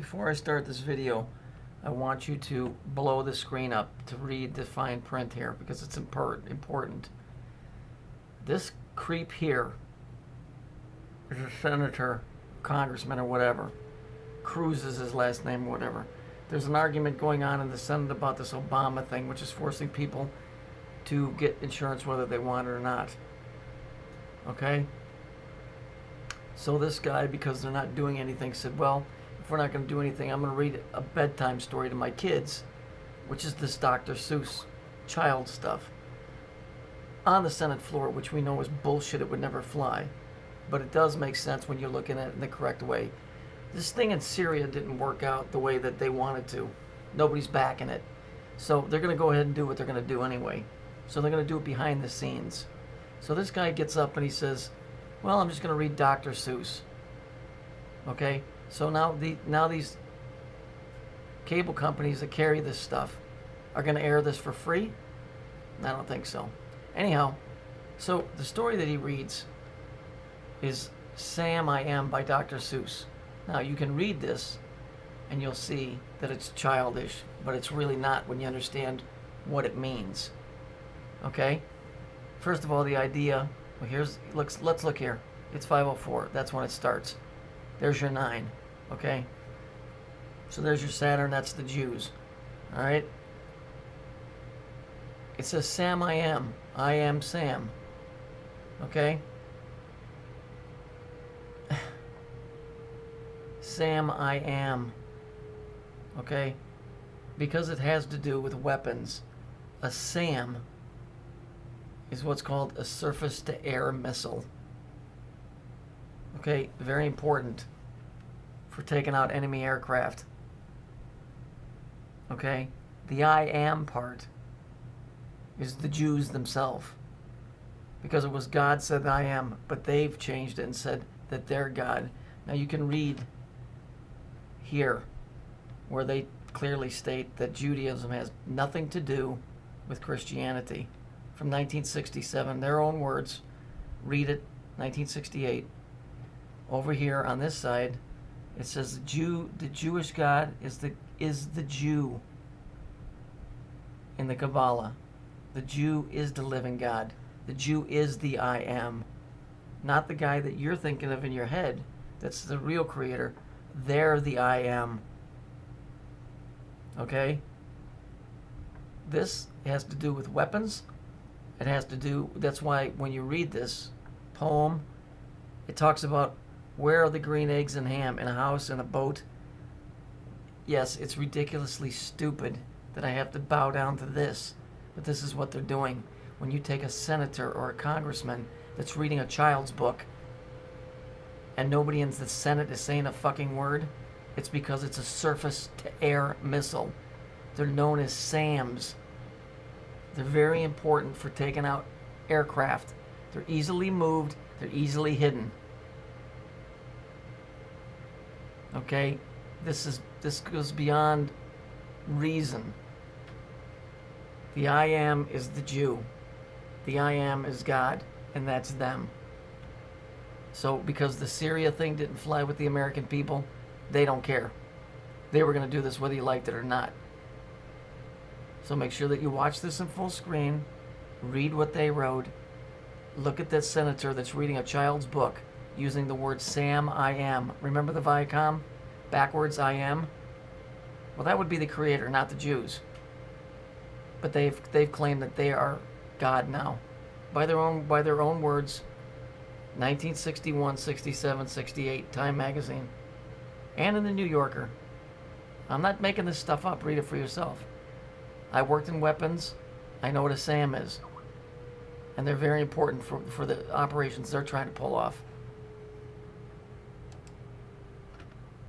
Before I start this video, I want you to blow the screen up to read the fine print here because it's important. This creep here is a senator, congressman, or whatever. Cruz is his last name or whatever. There's an argument going on in the Senate about this Obama thing, which is forcing people to get insurance whether they want it or not. Okay? So this guy, because they're not doing anything, said, well, if we're not going to do anything, I'm going to read a bedtime story to my kids, which is this Dr. Seuss child stuff, on the Senate floor, which we know is bullshit. It would never fly. But it does make sense when you're looking at it in the correct way. This thing in Syria didn't work out the way that they wanted to. Nobody's backing it. So they're going to go ahead and do what they're going to do anyway. So they're going to do it behind the scenes. So this guy gets up and he says, well, I'm just going to read Dr. Seuss. Okay? So now these cable companies that carry this stuff are going to air this for free? I don't think so. Anyhow, so the story that he reads is Sam I Am by Dr. Seuss. Now, you can read this and you'll see that it's childish, but it's really not when you understand what it means. Okay? First of all, the idea, well, let's look here. It's 5:04. That's when it starts. There's your 9. Okay? So there's your Saturn. That's the Jews. All right? It says Sam I Am. I am Sam. Okay? Sam I Am. Okay? Because it has to do with weapons. A SAM is what's called a surface-to-air missile. Okay? Very important for taking out enemy aircraft. Okay? The I am part is the Jews themselves. Because it was God said I am, but they've changed it and said that they're God. Now you can read here where they clearly state that Judaism has nothing to do with Christianity. From 1967, their own words. Read it, 1968. Over here on this side, it says the Jewish God is the Jew in the Kabbalah. The Jew is the living God. The Jew is the I am. Not the guy that you're thinking of in your head. That's the real creator. They're the I am. Okay? This has to do with weapons. It has to do, that's why when you read this poem, it talks about where are the green eggs and ham in a house, in a boat. Yes, it's ridiculously stupid that I have to bow down to this. But this is what they're doing. When you take a senator or a congressman that's reading a child's book and nobody in the Senate is saying a fucking word, it's because it's a surface-to-air missile. They're known as SAMs. They're very important for taking out aircraft. They're easily moved. They're easily hidden. Okay? This goes beyond reason. The I am is the Jew. The I am is God, and that's them. So because the Syria thing didn't fly with the American people, they don't care. They were going to do this whether you liked it or not. So make sure that you watch this in full screen, read what they wrote, look at that senator that's reading a child's book using the word Sam I am. Remember the Viacom? Backwards I am? Well, that would be the creator, not the Jews. But they've claimed that they are God now. By their own words, 1961, 67, 68, Time magazine. And in the New Yorker. I'm not making this stuff up. Read it for yourself. I worked in weapons. I know what a SAM is. And they're very important for the operations they're trying to pull off.